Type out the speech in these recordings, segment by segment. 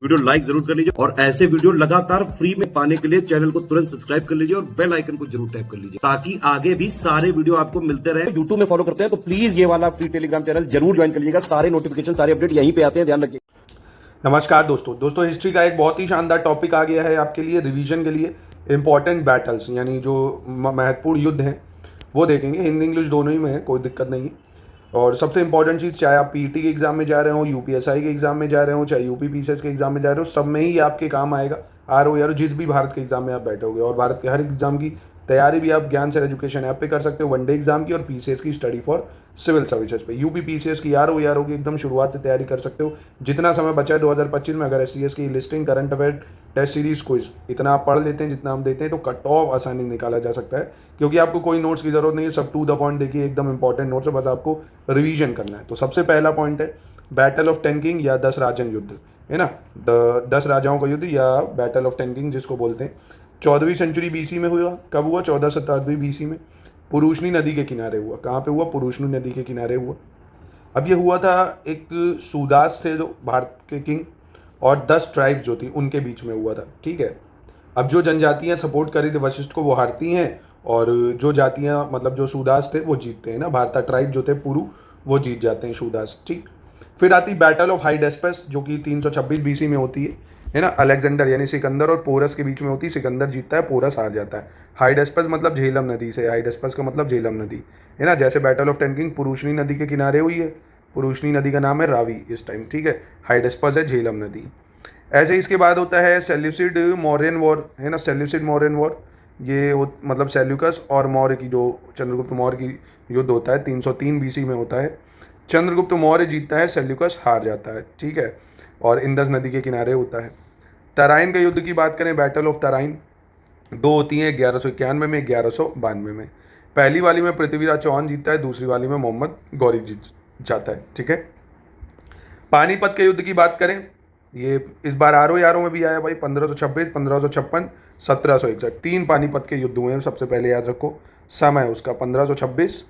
Video like जरूर कर लीजिए और ऐसे वीडियो लगातार फ्री में पाने के लिए चैनल को तुरंत सब्सक्राइब कर लीजिए और बेल आइकन को जरूर टैप कर लीजिए ताकि आगे भी सारे वीडियो आपको मिलते रहे। यूट्यूब में फॉलो करते हैं तो प्लीज ये वाला फ्री टेलीग्राम चैनल जरूर ज्वाइन कर लीजिएगा। सारे नोटिफिकेशन सारे अपडेट यहीं पे आते हैं, ध्यान रखिए। नमस्कार दोस्तों, हिस्ट्री का एक बहुत ही शानदार टॉपिक आ गया है आपके लिए रिवीजन के लिए। इंपॉर्टेंट बैटल्स यानी जो महत्वपूर्ण युद्ध हैं वो देखेंगे। हिंदी इंग्लिश दोनों ही में है, कोई दिक्कत नहीं है। और सबसे इंपॉर्टेंट चीज़, चाहे आप पीटी के एग्जाम में जा रहे हो, यूपीएसआई के एग्जाम में जा रहे हो, चाहे यूपी पीसीएस के एग्जाम में जा रहे हो, सब में ही आपके काम आएगा। आरओ जिस भी भारत के एग्जाम में आप बैठोगे। और भारत के हर एग्जाम की तैयारी भी आप ज्ञान सर एजुकेशन ऐप पे कर सकते हो, वनडे एग्जाम की और पीसीएस की स्टडी फॉर सिविल सर्विसेज पे। यूपी पीसीएस की आरओ की एकदम शुरुआत से तैयारी कर सकते हो। जितना समय बचा है 2025 में, अगर एससीएस की listing, current affair, test series quiz इतना आप पढ़ लेते हैं जितना हम देते हैं, तो कट ऑफ आसानी निकाला जा सकता है। क्योंकि आपको कोई नोट्स की जरूरत नहीं है, सब टू द पॉइंट देखिए, एकदम इंपॉर्टेंट नोट्स है, बस आपको रिवीजन करना है। तो सबसे पहला पॉइंट है बैटल ऑफ टेनकिंग या 10 राजन युद्ध, है ना। 10 राजाओं का युद्ध या बैटल ऑफ टेनकिंग जिसको बोलते हैं, 14वीं सेंचुरी बीसी में हुआ। कब हुआ? 14 शताब्दी बीसी में पुरुषनी नदी के किनारे हुआ। कहाँ पे हुआ? पुरुषनी नदी के किनारे हुआ। अब ये हुआ था, एक सूदास थे जो भारत के किंग, और 10 ट्राइब्स जो थी उनके बीच में हुआ था, ठीक है। अब जो जनजातियाँ सपोर्ट कर रही थी वशिष्ठ को, वो हारती हैं, और जो जातियाँ मतलब जो सूदास थे वो जीतते हैं ना। भारता ट्राइब जो थे पुरु, वो जीत जाते हैं सूदास, ठीक। फिर आती बैटल ऑफ हाइडेस्पस जो कि 326 बीसी में होती है ना। अलेक्जेंडर यानी सिकंदर और पोरस के बीच में होती है। सिकंदर जीतता है, पोरस हार जाता है। हाइडेस्पस मतलब झेलम नदी से, हाइडेस्पस का मतलब झेलम नदी, है ना। जैसे बैटल ऑफ टेनकिंग पुरुषनी नदी के किनारे हुई है, पुरुषनी नदी का नाम है रावी इस टाइम, ठीक है। हाइडेस्पस है झेलम नदी। ऐसे इसके बाद होता है सेल्यूसिड मौर्यन वॉर, है ना। सेल्यूसिड मौर्यन वॉर, ये मतलब सेल्यूकस और मौर्य की, जो चंद्रगुप्त मौर्य की युद्ध होता है, 303 बीसी में होता है। चंद्रगुप्त मौर्य जीतता है, सेल्यूकस हार जाता है, ठीक है। और इंदस नदी के किनारे होता है। तराइन का युद्ध की बात करें, बैटल ऑफ तराइन, 2 होती हैं, 1191 में, 1192 में। पहली वाली में पृथ्वीराज चौहान जीतता है, दूसरी वाली में मोहम्मद गौरी जीत जाता है, ठीक है। पानीपत के युद्ध की बात करें, ये इस बार आरओ में भी आया भाई। 1526, 1556, 1761, 3 पानीपत के युद्ध हुए हैं। सबसे पहले याद रखो समय उसका 1526,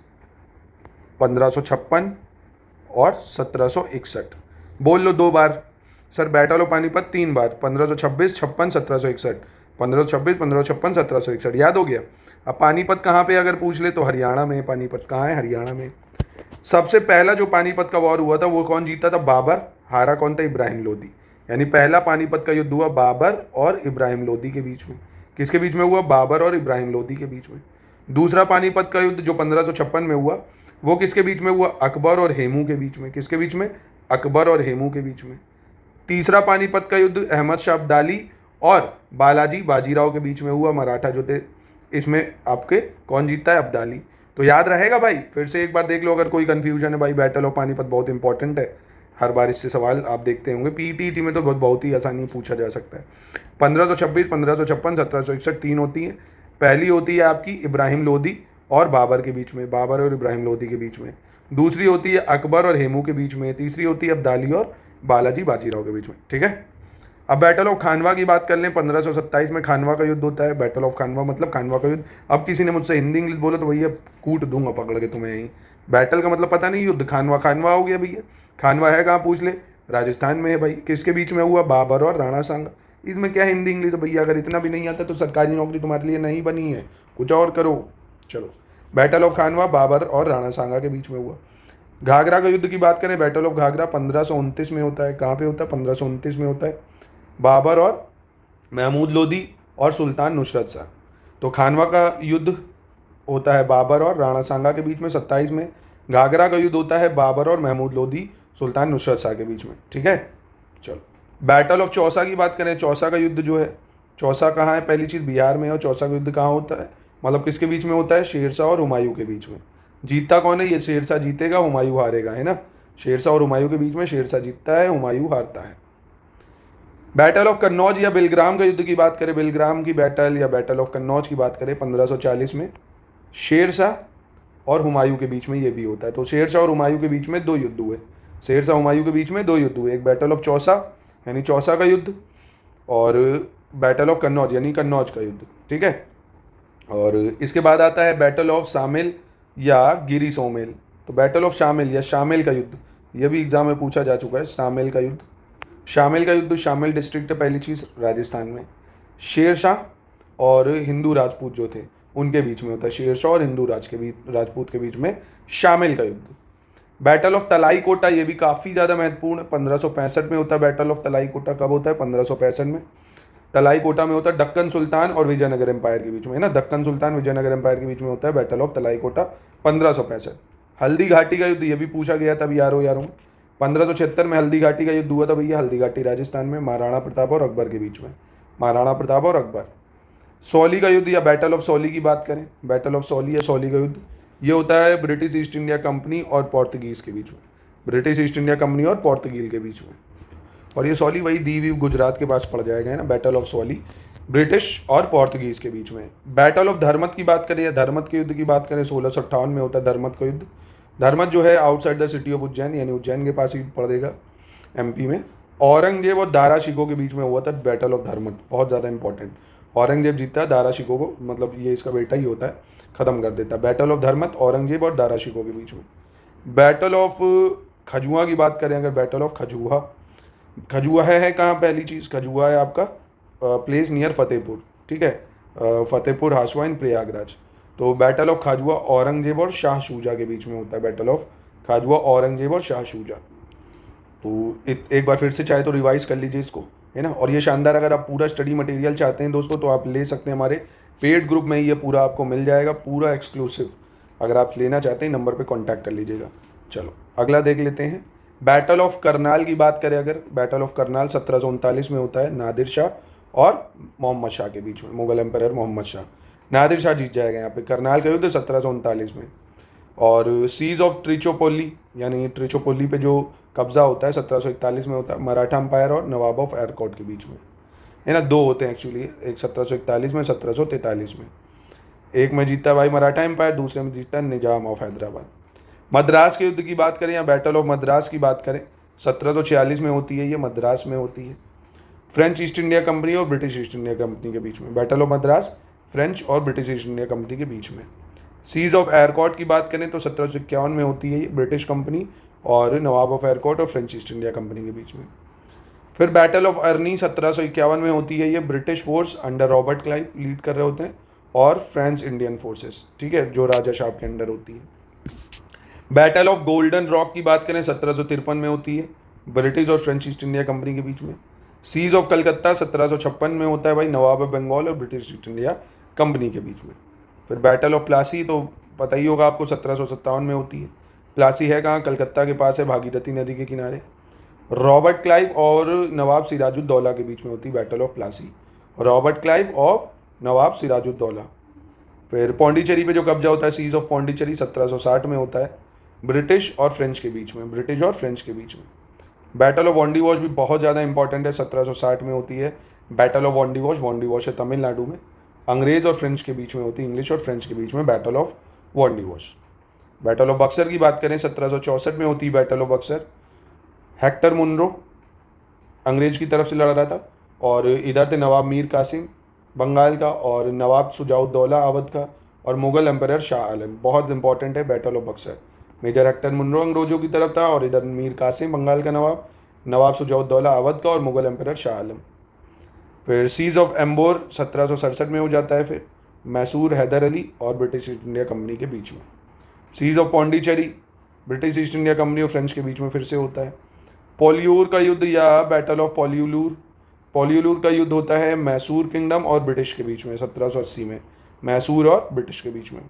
1556 और 1761। बोल लो 2 बार सर। बैटल ऑफ पानीपत 3 बार, 1526, 56, 1761, 1526, 1556, 1761, याद हो गया। अब पानीपत कहाँ पे अगर पूछ ले तो हरियाणा में। पानीपत कहाँ है? हरियाणा में। सबसे पहला जो पानीपत का वॉर हुआ था वो कौन जीता था? बाबर। हारा कौन था? इब्राहिम लोदी। यानी पहला पानीपत का युद्ध हुआ बाबर और इब्राहिम लोदी के बीच में। किसके बीच में हुआ? बाबर और इब्राहिम लोदी के बीच में। दूसरा पानीपत का युद्ध जो 1556 में हुआ, वो किसके बीच में हुआ? अकबर और हेमू के बीच में। किसके बीच में? अकबर और हेमू के बीच में। तीसरा पानीपत का युद्ध अहमद शाह अब्दाली और बालाजी बाजीराव के बीच में हुआ, मराठा जो थे। इसमें आपके कौन जीतता है? अब्दाली। तो याद रहेगा भाई, फिर से एक बार देख लो अगर कोई कंफ्यूजन है भाई। बैटल ऑफ पानीपत बहुत इंपॉर्टेंट है, हर बार इससे सवाल आप देखते होंगे। पीईटी में तो बहुत ही आसानी पूछा जा सकता है। 1526, 1556, 1761 3 होती हैं। पहली होती है आपकी इब्राहिम लोदी और बाबर के बीच में, बाबर और इब्राहिम लोदी के बीच में। दूसरी होती है अकबर और हेमू के बीच में। तीसरी होती है अब्दाली और बालाजी बाजीराव के बीच में, ठीक है। अब बैटल ऑफ खानवा की बात कर लें, 1527 में खानवा का युद्ध होता है। बैटल ऑफ खानवा मतलब खानवा का युद्ध। अब किसी ने मुझसे हिंदी इंग्लिश बोला तो भैया कूट दूंगा पकड़ के तुम्हें यहीं। बैटल का मतलब पता नहीं, युद्ध खानवा खानवा हो गया भैया। खानवा है कहाँ पूछ ले? राजस्थान में है भाई। किसके बीच में हुआ? बाबर और राणा सांगा। इसमें क्या हिंदी इंग्लिश भैया? अगर इतना भी नहीं आता तो सरकारी नौकरी तुम्हारे लिए नहीं बनी है, कुछ और करो। चलो, बैटल ऑफ खानवा बाबर और राणा सांगा के बीच में हुआ। घाघरा का युद्ध की बात करें, बैटल ऑफ घाघरा 1529 में होता है। कहाँ पे होता है? 1529 में होता है। बाबर और महमूद लोदी और सुल्तान नुसरत शाह। तो खानवा का युद्ध होता है बाबर और राणा सांगा के बीच में 27 में। घाघरा का युद्ध होता है बाबर और महमूद लोदी सुल्तान नुसरत शाह के बीच में, ठीक है। चलो, बैटल ऑफ चौसा की बात करें, चौसा का युद्ध जो है, चौसा कहाँ है? पहली चीज़ बिहार में। और चौसा का युद्ध कहाँ होता है? मतलब किसके बीच में होता है? शेरशाह और हुमायूं के बीच में। जीतता कौन है? ये शेरशाह जीतेगा, हुमायूं हारेगा, है ना। शेरशाह और हुमायूं के बीच में शेरशाह जीतता है, हुमायूं हारता है। बैटल ऑफ कन्नौज या बिलग्राम का युद्ध की बात करें, बिलग्राम की बैटल या बैटल ऑफ कन्नौज की बात करें, 1540 में शेरशाह और हुमायूं के बीच में ये भी होता है। तो शेरशाह और हुमायूं के बीच में 2 युद्ध हुए। शेरशाह हुमायूं के बीच में 2 युद्ध हुए, एक बैटल ऑफ चौसा यानी चौसा का युद्ध, और बैटल ऑफ कन्नौज यानी कन्नौज का युद्ध, ठीक है। और इसके बाद आता है बैटल ऑफ शामिल या गिरी सोमेल। तो बैटल ऑफ शामिल या शामिल का युद्ध, ये भी एग्जाम में पूछा जा चुका है। शामिल का युद्ध शामिल का युद्ध, शामिल डिस्ट्रिक्ट है पहली चीज़ राजस्थान में। शेर शाह और हिंदू राजपूत जो थे उनके बीच में होता है, शेर शाह और हिंदू राजपूत के बीच में शामिल का युद्ध। बैटल ऑफ तलाई कोटा, ये भी काफ़ी ज़्यादा महत्वपूर्ण, 1565 में होता है बैटल ऑफ तलाई कोटा। कब होता है? 1565 में। तलाई कोटा में होता है दक्कन सुल्तान और विजयनगर एम्पायर के बीच में, है ना, दक्कन सुल्तान विजयनगर एम्पायर के बीच में होता है बैटल ऑफ तलाई कोटा 1565। हल्दी घाटी का युद्ध, ये भी पूछा गया था यारों 1576 में हल्दी घाटी का युद्ध हुआ था भैया। हल्दी घाटी राजस्थान में, महाराणा प्रताप और अकबर के बीच में, महाराणा प्रताप और अकबर। सौली का युद्ध या बैटल ऑफ सौली की बात करें, बैटल ऑफ सौली या सौली का युद्ध, ये होता है ब्रिटिश ईस्ट इंडिया कंपनी और पोर्तुगीज़ के बीच में, ब्रिटिश ईस्ट इंडिया कंपनी और पोर्तुगीज के बीच में। और ये सौली वही दीव गुजरात के पास पड़ जाएगा, है ना, बैटल ऑफ सौली ब्रिटिश और पोर्तुगीज़ के बीच में। बैटल ऑफ धर्मत की बात करें या धर्मत के युद्ध की बात करें, 1658 में होता है धर्मत का युद्ध। धर्मत जो है outside the city of Ujjain, यानी उज्जैन के पास ही पड़ेगा एमपी में। औरंगजेब और दारा शिकोह के बीच में हुआ था बैटल ऑफ धर्मत, बहुत ज़्यादा इंपॉर्टेंट। औरंगजेब जीतता है, दारा शिकोह को, मतलब ये इसका बेटा ही होता है, ख़त्म कर देता है। बैटल ऑफ धर्मत औरंगजेब और दारा शिकोह के बीच में। बैटल ऑफ खजुआ की बात करें अगर, बैटल ऑफ खजुआ, खजुआ है कहाँ? पहली चीज़ खजुआ है आपका प्लेस नियर फतेहपुर, ठीक है, फतेहपुर हासुआ इन प्रयागराज। तो बैटल ऑफ खाजुआ औरंगजेब और शाह शूजा के बीच में होता है, बैटल ऑफ खाजुआ औरंगजेब और शाह शूजा। तो एक बार फिर से चाहे तो रिवाइज कर लीजिए इसको, है ना। और ये शानदार, अगर आप पूरा स्टडी मटेरियल चाहते हैं दोस्तों तो आप ले सकते हैं, हमारे पेड ग्रुप में ये पूरा आपको मिल जाएगा, पूरा एक्सक्लूसिव। अगर आप लेना चाहते हैं नंबर पे कांटेक्ट कर लीजिएगा। चलो अगला देख लेते हैं। बैटल ऑफ करनाल की बात करें अगर, बैटल ऑफ करनाल 1739 में होता है नादिर शाह और मोहम्मद शाह के बीच में, मुगल एम्पायर मोहम्मद शाह। नादिर शाह जीत जाएगा यहाँ पे। करनाल का युद्ध 1739 में। और सीज ऑफ ट्रिचोपोली, यानी ट्रिचोपोली पे जो कब्जा होता है 1741 में होता है, मराठा एम्पायर और नवाब ऑफ एयरकोट के बीच में, है ना। दो होते हैं एक्चुअली, एक 1741 में, 1743 में। एक में जीता भाई मराठा एम्पायर, दूसरे में जीता निजाम ऑफ हैदराबाद। मद्रास के युद्ध की बात करें या बैटल ऑफ मद्रास की बात करें, 1746 में होती है, ये मद्रास में होती है। फ्रेंच ईस्ट इंडिया कंपनी और ब्रिटिश ईस्ट इंडिया कंपनी के बीच में, बैटल ऑफ मद्रास फ्रेंच और ब्रिटिश ईस्ट इंडिया कंपनी के बीच में। सीज ऑफ एयरकोट की बात करें तो 1751 में होती है, ये ब्रिटिश कंपनी और नवाब ऑफ एयरकोट और फ्रेंच ईस्ट इंडिया कंपनी के बीच में। फिर बैटल ऑफ अर्नी 1751 में होती है, ये British force under Robert Clive lead कर रहे होते हैं और फ्रेंच इंडियन फोर्सेस, ठीक है, जो राजा शाह के अंडर होती है। बैटल ऑफ गोल्डन रॉक की बात करें 1753 में होती है, ब्रिटिश और फ्रेंच ईस्ट इंडिया कंपनी के बीच में। सीज ऑफ कलकत्ता 1756 में होता है भाई, नवाब ऑफ बंगाल और ब्रिटिश ईस्ट इंडिया कंपनी के बीच में। फिर बैटल ऑफ प्लासी तो पता ही होगा आपको, 1757 में होती है। प्लासी है कहाँ? कलकत्ता के पास है, भागीरथी नदी के किनारे। रॉबर्ट क्लाइव और नवाब सिराजुद्दौला के बीच में होती है battle of Plassey, Robert Clive और नवाब सिराजुद्दौला। फिर पौंडीचेरी पे जो कब्जा होता है, सीज ऑफ पौंडीचेरी 1760 में होता है, ब्रिटिश और फ्रेंच के बीच में, ब्रिटिश और फ्रेंच के बीच में। बैटल ऑफ वॉन्डीवॉश भी बहुत ज़्यादा इंपॉर्टेंट है, 1760 में होती है बैटल ऑफ वॉन्डीवॉश। वॉन्डीवॉश है तमिलनाडु में, अंग्रेज और फ्रेंच के बीच में होती है, इंग्लिश और फ्रेंच के बीच में battle of Wandiwash. Battle of Buxar की बात करें 1764 में होती है battle of Buxar. Hector Munro अंग्रेज की तरफ से लड़ रहा था और इधर थे नवाब मीर कासिम बंगाल का और नवाब सुजाउद्दौला अवध का और मुगल एम्पायर शाह आलम। बहुत इंपॉर्टेंट है battle of Buxar. Major Hector Munro अंग्रेजों की तरफ था और इधर मीर कासिम बंगाल का नवाब, नवाब सुजाउद्दौला अवध का और मुगल एम्पायर शाह आलम। फिर सीज ऑफ एम्बोर 1767 में हो जाता है, फिर मैसूर हैदर अली और ब्रिटिश ईस्ट इंडिया कंपनी के बीच में। Siege of Pondicherry British East India company और फ्रेंच के बीच में फिर से होता है। पोलियूर का युद्ध या बैटल ऑफ पोलियूलूर, पोलियूलूर का युद्ध होता है मैसूर किंगडम और ब्रिटिश के बीच में 1780 में, मैसूर और ब्रिटिश के बीच में।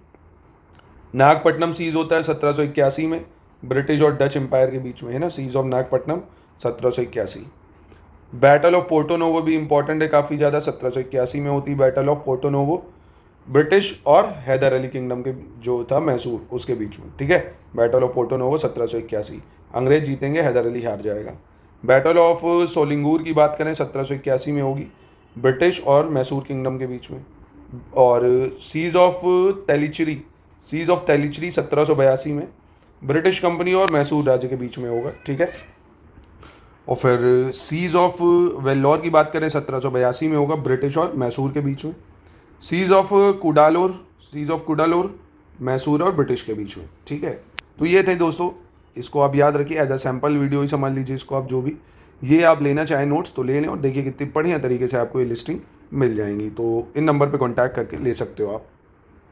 नागपट्टनम सीज होता है 1781 में, ब्रिटिश और डच एम्पायर के बीच में, है ना, siege of Nagapattinam 1781। Battle of Porto Novo भी इंपॉर्टेंट है काफ़ी ज़्यादा, 1781 में होती है battle of Porto Novo, British और हैदर अली किंगडम के जो था मैसूर उसके बीच में, ठीक है। बैटल ऑफ पोर्टो नोवो 1781, अंग्रेज जीतेंगे, हैदर अली हार जाएगा। बैटल ऑफ सोलिंगूर की बात करें 1781 में होगी, ब्रिटिश और मैसूर किंगडम के बीच में। और सीज ऑफ तेलिचरी, सीज ऑफ तेलिचरी 1782 में ब्रिटिश कंपनी और मैसूर राज्य के बीच में होगा, ठीक है। और फिर सीज ऑफ वेल्लोर की बात करें 1782 में होगा, ब्रिटिश और मैसूर के बीच में। Siege of Cuddalore, siege of Cuddalore Mysore और ब्रिटिश के बीच में, ठीक है। तो ये थे दोस्तों, इसको आप याद रखिए, एज अ सैम्पल वीडियो ही समझ लीजिए इसको आप, जो भी ये आप लेना चाहें नोट्स तो ले लें और देखिए कितनी बढ़िया तरीके से आपको ये लिस्टिंग मिल जाएंगी। तो इन नंबर पे कांटेक्ट करके ले सकते हो आप।